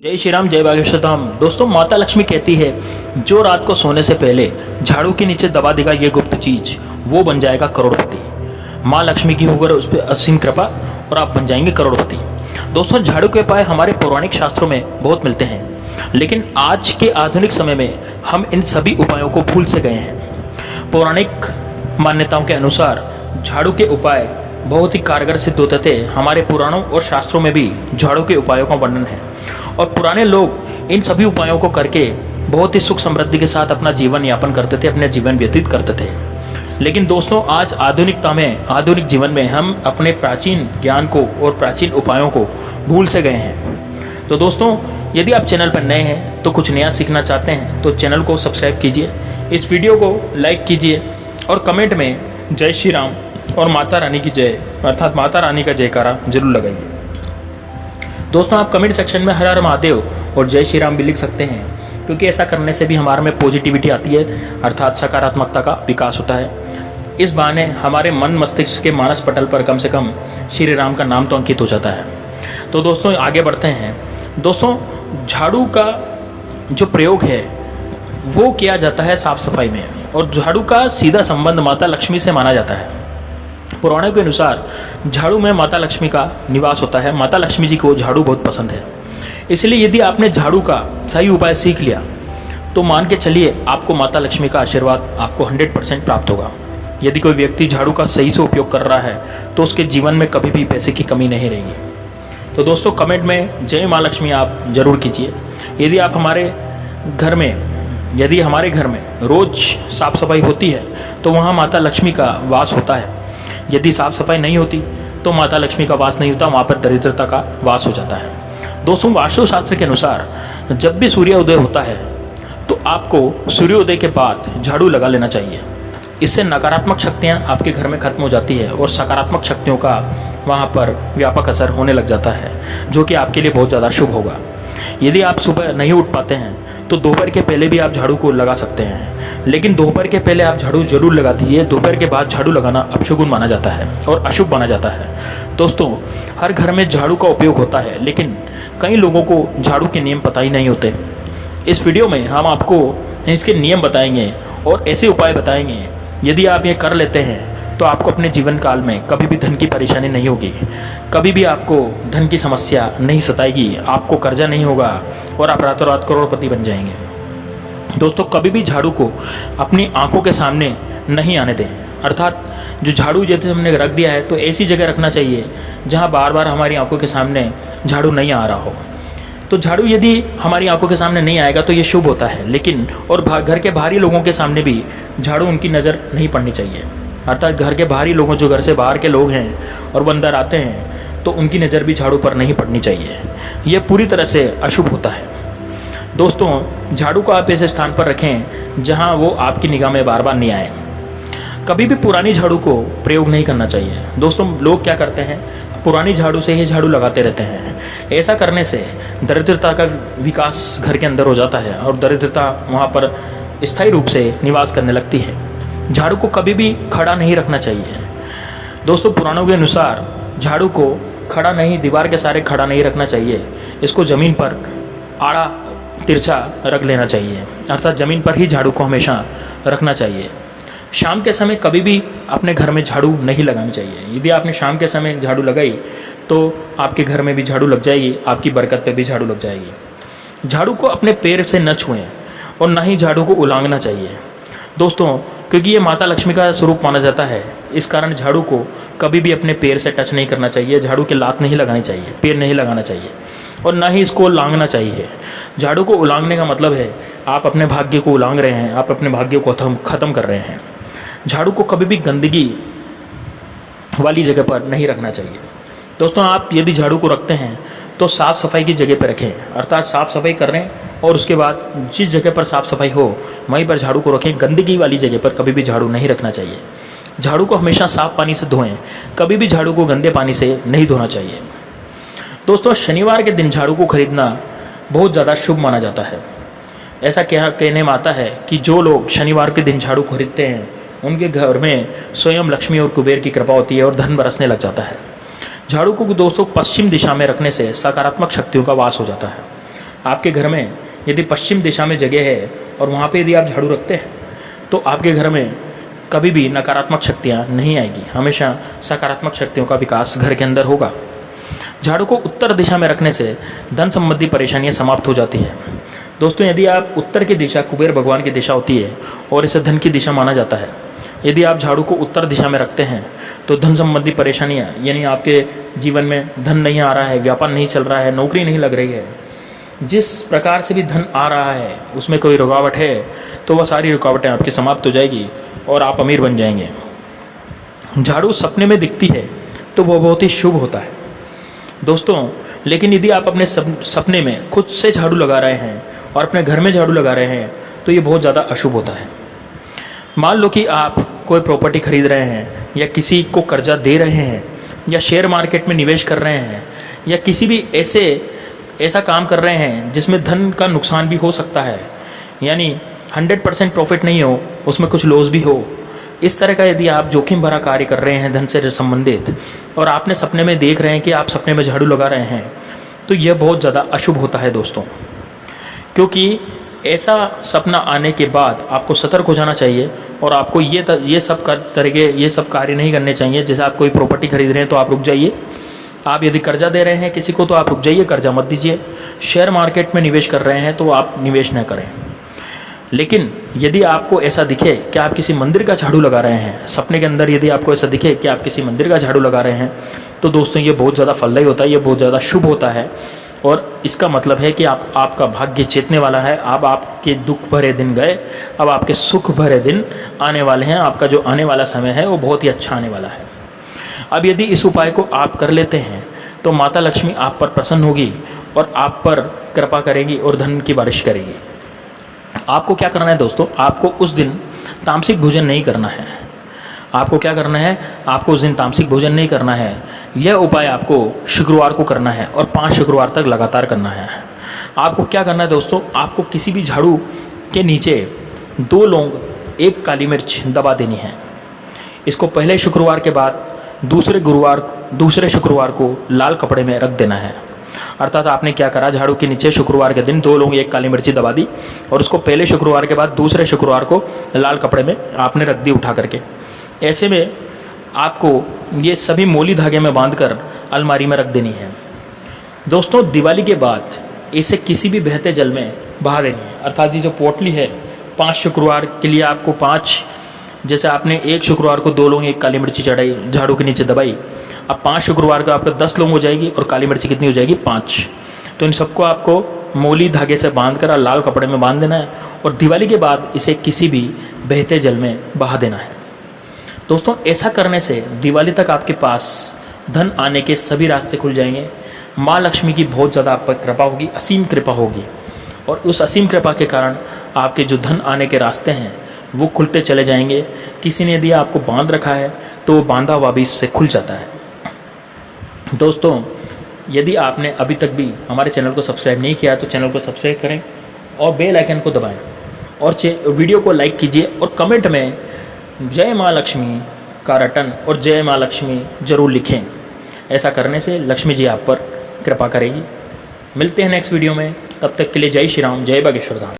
जय श्री राम, जय बागेश्वर धाम। दोस्तों, माता लक्ष्मी कहती है, जो रात को सोने से पहले झाड़ू के नीचे दबा देगा ये गुप्त चीज, वो बन जाएगा करोड़पति। माँ लक्ष्मी की होकर उस पर असीम कृपा और आप बन जाएंगे करोड़पति। दोस्तों, झाड़ू के उपाय हमारे पौराणिक शास्त्रों में बहुत मिलते हैं, लेकिन आज के आधुनिक समय में हम इन सभी उपायों को भूल से गए हैं। पौराणिक मान्यताओं के अनुसार झाड़ू के उपाय बहुत ही कारगर सिद्ध होते थे। हमारे पुराणों और शास्त्रों में भी झाड़ू के उपायों का वर्णन है और पुराने लोग इन सभी उपायों को करके बहुत ही सुख समृद्धि के साथ अपना जीवन यापन करते थे, अपने जीवन व्यतीत करते थे। लेकिन दोस्तों, आज आधुनिकता में, आधुनिक जीवन में हम अपने प्राचीन ज्ञान को और प्राचीन उपायों को भूल से गए हैं। तो दोस्तों, यदि आप चैनल पर नए हैं तो कुछ नया सीखना चाहते हैं तो चैनल को सब्सक्राइब कीजिए, इस वीडियो को लाइक कीजिए और कमेंट में जय श्री राम और माता रानी की जय अर्थात माता रानी का जयकारा जरूर लगाइए। दोस्तों, आप कमेंट सेक्शन में हर हर महादेव और जय श्री राम भी लिख सकते हैं, क्योंकि ऐसा करने से भी हमारे में पॉजिटिविटी आती है अर्थात सकारात्मकता का विकास होता है। इस बहाने हमारे मन मस्तिष्क के मानस पटल पर कम से कम श्री राम का नाम तो अंकित हो जाता है। तो दोस्तों, आगे बढ़ते हैं। दोस्तों, झाड़ू का जो प्रयोग है वो किया जाता है साफ सफाई में, और झाड़ू का सीधा संबंध माता लक्ष्मी से माना जाता है। पुराणों के अनुसार झाड़ू में माता लक्ष्मी का निवास होता है। माता लक्ष्मी जी को झाड़ू बहुत पसंद है, इसलिए यदि आपने झाड़ू का सही उपाय सीख लिया तो मान के चलिए आपको माता लक्ष्मी का आशीर्वाद आपको 100% प्राप्त होगा। यदि कोई व्यक्ति झाड़ू का सही से उपयोग कर रहा है तो उसके जीवन में कभी भी पैसे की कमी नहीं रहेगी। तो दोस्तों, कमेंट में जय माँ लक्ष्मी आप जरूर कीजिए। यदि हमारे घर में रोज साफ सफाई होती है तो वहाँ माता लक्ष्मी का वास होता है। यदि साफ सफाई नहीं होती तो माता लक्ष्मी का वास नहीं होता, वहाँ पर दरिद्रता का वास हो जाता है। दोस्तों, वास्तुशास्त्र के अनुसार जब भी सूर्योदय होता है तो आपको सूर्योदय के बाद झाड़ू लगा लेना चाहिए। इससे नकारात्मक शक्तियाँ आपके घर में खत्म हो जाती है और सकारात्मक शक्तियों का वहाँ पर व्यापक असर होने लग जाता है, जो कि आपके लिए बहुत ज़्यादा शुभ होगा। यदि आप सुबह नहीं उठ पाते हैं तो दोपहर के पहले भी आप झाड़ू को लगा सकते हैं, लेकिन दोपहर के पहले आप झाड़ू जरूर लगा दीजिए। दोपहर के बाद झाड़ू लगाना अपशुगुन माना जाता है और अशुभ माना जाता है। दोस्तों, हर घर में झाड़ू का उपयोग होता है, लेकिन कई लोगों को झाड़ू के नियम पता ही नहीं होते। इस वीडियो में हम आपको इसके नियम बताएंगे और ऐसे उपाय बताएंगे, यदि आप ये कर लेते हैं तो आपको अपने जीवन काल में कभी भी धन की परेशानी नहीं होगी, कभी भी आपको धन की समस्या नहीं सताएगी, आपको कर्जा नहीं होगा और आप रातों रात करोड़पति बन जाएंगे। दोस्तों, कभी भी झाड़ू को अपनी आंखों के सामने नहीं आने दें, अर्थात जो झाड़ू जैसे हमने रख दिया है तो ऐसी जगह रखना चाहिए जहां बार बार हमारी आंखों के सामने झाड़ू नहीं आ रहा हो। तो झाड़ू यदि हमारी आंखों के सामने नहीं आएगा तो ये शुभ होता है, लेकिन और घर के बाहरी लोगों के सामने भी झाड़ू उनकी नज़र नहीं पड़नी चाहिए। अर्थात घर के बाहरी लोगों, जो घर से बाहर के लोग हैं और वो अंदर आते हैं, तो उनकी नज़र भी झाड़ू पर नहीं पड़नी चाहिए। ये पूरी तरह से अशुभ होता है। दोस्तों, झाड़ू को आप ऐसे स्थान पर रखें जहां वो आपकी निगाह में बार बार नहीं आए। कभी भी पुरानी झाड़ू को प्रयोग नहीं करना चाहिए। दोस्तों, लोग क्या करते हैं, पुरानी झाड़ू से ही झाड़ू लगाते रहते हैं। ऐसा करने से दरिद्रता का विकास घर के अंदर हो जाता है और दरिद्रता वहाँ पर स्थायी रूप से निवास करने लगती है। झाड़ू को कभी भी खड़ा नहीं रखना चाहिए। दोस्तों, पुराणों के अनुसार झाड़ू को खड़ा नहीं, दीवार के सहारे खड़ा नहीं रखना चाहिए। इसको ज़मीन पर आड़ा तिरछा रख लेना चाहिए, अर्थात ज़मीन पर ही झाड़ू को हमेशा रखना चाहिए। शाम के समय कभी भी अपने घर में झाड़ू नहीं लगानी चाहिए। यदि आपने शाम के समय झाड़ू लगाई तो आपके घर में भी झाड़ू लग जाएगी, आपकी बरकत पे भी झाड़ू लग जाएगी। झाड़ू को अपने पैर से न छुएं और न ही झाड़ू को उलांघना चाहिए। दोस्तों, क्योंकि ये माता लक्ष्मी का स्वरूप माना जाता है, इस कारण झाड़ू को कभी भी अपने पैर से टच नहीं करना चाहिए। झाड़ू के लात नहीं लगानी चाहिए, पैर नहीं लगाना चाहिए और ना ही इसको उलांघना चाहिए। झाड़ू को उलांघने का मतलब है आप अपने भाग्य को उलांघ रहे हैं, आप अपने भाग्य को ख़त्म कर रहे हैं। झाड़ू को कभी भी गंदगी वाली जगह पर नहीं रखना चाहिए। दोस्तों, आप यदि झाड़ू को रखते हैं तो साफ़ सफाई की जगह पर रखें, अर्थात साफ़ सफाई कर रहे हैं और उसके बाद जिस जगह पर साफ़ सफाई हो वहीं पर झाड़ू को रखें। गंदगी वाली जगह पर कभी भी झाड़ू नहीं रखना चाहिए। झाड़ू को हमेशा साफ़ पानी से धोएं, कभी भी झाड़ू को गंदे पानी से नहीं धोना चाहिए। दोस्तों, शनिवार के दिन झाड़ू को खरीदना बहुत ज़्यादा शुभ माना जाता है। ऐसा कहने में आता है कि जो लोग शनिवार के दिन झाड़ू खरीदते हैं उनके घर में स्वयं लक्ष्मी और कुबेर की कृपा होती है और धन बरसने लग जाता है। झाड़ू को दोस्तों पश्चिम दिशा में रखने से सकारात्मक शक्तियों का वास हो जाता है। आपके घर में यदि पश्चिम दिशा में जगह है और वहाँ पे यदि आप झाड़ू रखते हैं तो आपके घर में कभी भी नकारात्मक शक्तियाँ नहीं आएगी, हमेशा सकारात्मक शक्तियों का विकास घर के अंदर होगा। झाड़ू को उत्तर दिशा में रखने से धन संबंधी परेशानियाँ समाप्त हो जाती है। दोस्तों, यदि आप उत्तर की दिशा कुबेर भगवान की दिशा होती है और इसे धन की दिशा माना जाता है। यदि आप झाड़ू को उत्तर दिशा में रखते हैं तो धन संबंधी परेशानियाँ, यानी आपके जीवन में धन नहीं आ रहा है, व्यापार नहीं चल रहा है, नौकरी नहीं लग रही है, जिस प्रकार से भी धन आ रहा है उसमें कोई रुकावट है तो वह सारी रुकावटें आपकी समाप्त हो जाएगी और आप अमीर बन जाएंगे। झाड़ू सपने में दिखती है तो वह बहुत ही शुभ होता है दोस्तों, लेकिन यदि आप अपने सपने में खुद से झाड़ू लगा रहे हैं और अपने घर में झाड़ू लगा रहे हैं तो ये बहुत ज़्यादा अशुभ होता है। मान लो कि आप कोई प्रॉपर्टी खरीद रहे हैं या किसी को कर्जा दे रहे हैं या शेयर मार्केट में निवेश कर रहे हैं या किसी भी ऐसा काम कर रहे हैं जिसमें धन का नुकसान भी हो सकता है, यानी 100% प्रॉफिट नहीं हो, उसमें कुछ लॉस भी हो। इस तरह का यदि आप जोखिम भरा कार्य कर रहे हैं धन से संबंधित और आपने सपने में देख रहे हैं कि आप सपने में झाड़ू लगा रहे हैं तो यह बहुत ज़्यादा अशुभ होता है दोस्तों, क्योंकि ऐसा सपना आने के बाद आपको सतर्क हो जाना चाहिए और आपको ये सब कार्य नहीं करने चाहिए। जैसे आप कोई प्रॉपर्टी खरीद रहे हैं तो आप रुक जाइए, आप यदि कर्जा दे रहे हैं किसी को तो आप रुक जाइए, कर्जा मत दीजिए। शेयर मार्केट में निवेश कर रहे हैं तो आप निवेश न करें। लेकिन यदि आपको ऐसा दिखे कि आप किसी मंदिर का झाड़ू लगा रहे हैं, सपने के अंदर यदि आपको ऐसा दिखे कि आप किसी मंदिर का झाड़ू लगा रहे हैं तो दोस्तों ये बहुत ज़्यादा फलदायी होता है, ये बहुत ज़्यादा शुभ होता है और इसका मतलब है कि आपका भाग्य चेतने वाला है। अब आपके दुख भरे दिन गए, अब आपके सुख भरे दिन आने वाले हैं। आपका जो आने वाला समय है वो बहुत ही अच्छा आने वाला है। अब यदि इस उपाय को आप कर लेते हैं तो माता लक्ष्मी आप पर प्रसन्न होगी और आप पर कृपा करेगी और धन की बारिश करेगी। आपको क्या करना है दोस्तों, आपको उस दिन तामसिक भोजन नहीं करना है। आपको क्या करना है, आपको उस दिन तामसिक भोजन नहीं करना है। यह उपाय आपको शुक्रवार को करना है और 5 शुक्रवार तक लगातार करना है। आपको क्या करना है दोस्तों, आपको किसी भी झाड़ू के नीचे 2 लौंग 1 काली मिर्च दबा देनी है। इसको पहले शुक्रवार के बाद दूसरे शुक्रवार को लाल कपड़े में रख देना है। अर्थात आपने क्या करा, झाड़ू के नीचे शुक्रवार के दिन 2 लौंग 1 काली मिर्ची दबा दी और उसको पहले शुक्रवार के बाद दूसरे शुक्रवार को लाल कपड़े में आपने रख दी उठा करके। ऐसे में आपको ये सभी मोली धागे में बांधकर अलमारी में रख देनी है। दोस्तों, दिवाली के बाद इसे किसी भी बहते जल में बहा देनी है। अर्थात ये जो पोटली है 5 शुक्रवार के लिए आपको 5, जैसे आपने 1 शुक्रवार को 2 लौंग 1 काली मिर्ची चढ़ाई, झाड़ू के नीचे दबाई, अब 5 शुक्रवार का आपका 10 लौंग हो जाएगी और काली मिर्ची कितनी हो जाएगी, 5। तो इन सबको आपको मोली धागे से बांधकर लाल कपड़े में बांध देना है और दिवाली के बाद इसे किसी भी बहते जल में बहा देना है। दोस्तों, ऐसा करने से दिवाली तक आपके पास धन आने के सभी रास्ते खुल जाएंगे। माँ लक्ष्मी की बहुत ज़्यादा आप पर कृपा होगी, असीम कृपा होगी और उस असीम कृपा के कारण आपके जो धन आने के रास्ते हैं वो खुलते चले जाएंगे। किसी ने यदि आपको बांध रखा है तो वो बांधा हुआ भी इससे खुल जाता है। दोस्तों, यदि आपने अभी तक भी हमारे चैनल को सब्सक्राइब नहीं किया तो चैनल को सब्सक्राइब करें और बेल आइकन को दबाएं और वीडियो को लाइक कीजिए और कमेंट में जय माँ लक्ष्मी का रटन और जय माँ लक्ष्मी ज़रूर लिखें। ऐसा करने से लक्ष्मी जी आप पर कृपा करेगी। मिलते हैं नेक्स्ट वीडियो में, तब तक के लिए जय श्री राम, जय बागेश्वर धाम।